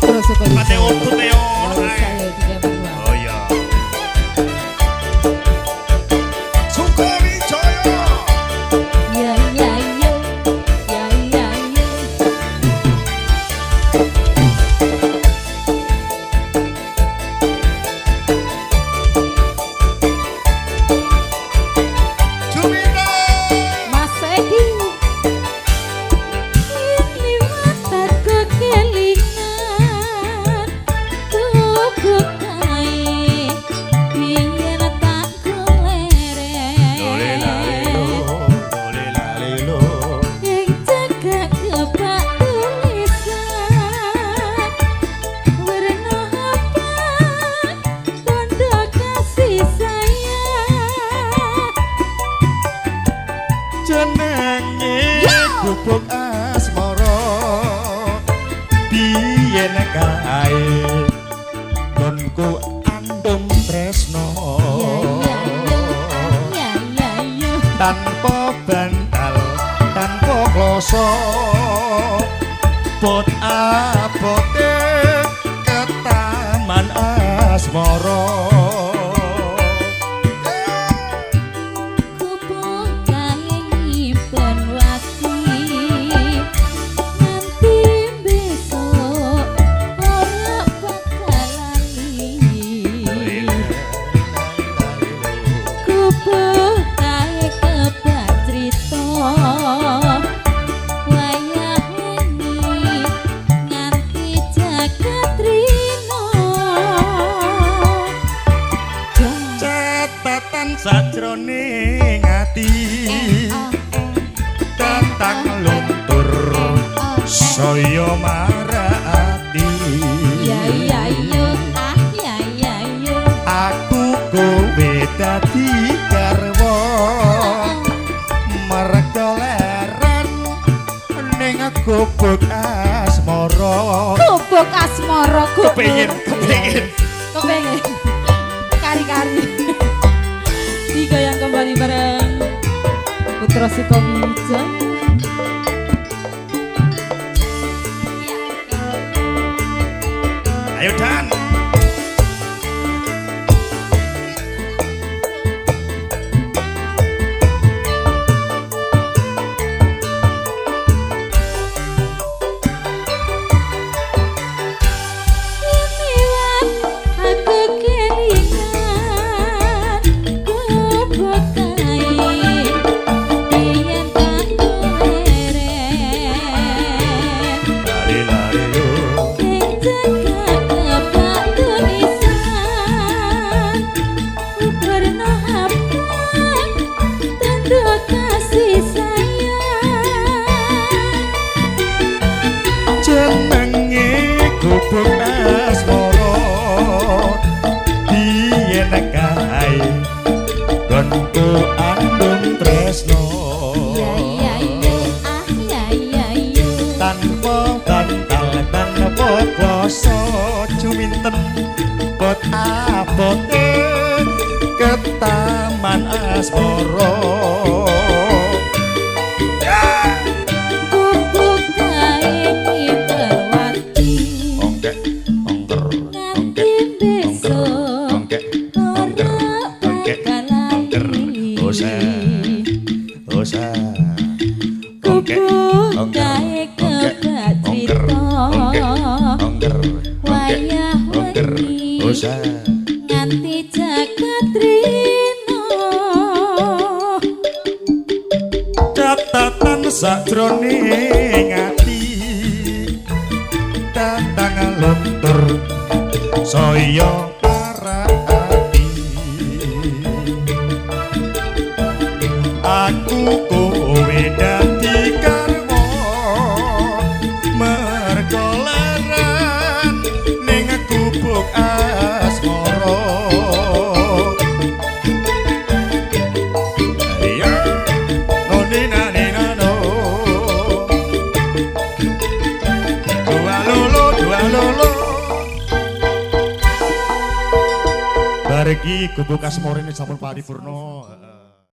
putra saka Pate untut ya. Oh iya. Sukawijaya. Ya ya ya. Ya ya ya. Juminten. Mas Edi. Ini mataku kelingan. Tubuh kae. Biar tak Dolelalelo, goleren. dolelalelo. Yang jaga kebak tulisan. Warna apa? Tanda kasih sayang. Jenenge gubuk asmara biyen kae gonku andum tresno Ya ya ya. tanpa bantal tanpa kloso bot abote ke taman asmara. Kupung kae nyimpen wati. Nanti besok ora bakal lali. Kupung kae kebak crita. Wayah wengi nganti jagat rino. Catatan sajroning ati tentang luntur saya marati Ya ya yo, ah ya ya yo. aku kowe dadi garwa merga leren ning gubuk asmara. Gubuk asmara gubuk. Kepengin. Kepengen. Kari-kari. Digoyang kembali bareng Putra Sukawijaya. Ayo Dan. Aku kelingan gubuk kae. Biyen tak goleren. Lari-lari Yang jaga kebak tulisan. Warna apa? Tanda kasih sayang. jenenge gubuk asmara biyen kae gonku andum tresno Ya ya ya, ah ya ya ya. tanpa bantal tanpa kloso juminten bot abote ke taman asmara. Gubuk kae nyimpen wati. Ongkek ongker Nganti besok ongkek ora ongkek bakal ongker lali. osa Gubuk kae kebak crita. Wayah wengi osa nganti jagat rino. catatan sajroning ati tentang luntur saya marati aku kowe dadi garwa merga leren ning gubuk asmara. Iya, noni nani nano. Dua lolo. Bariki gubuk asmara ini sampun paripurna.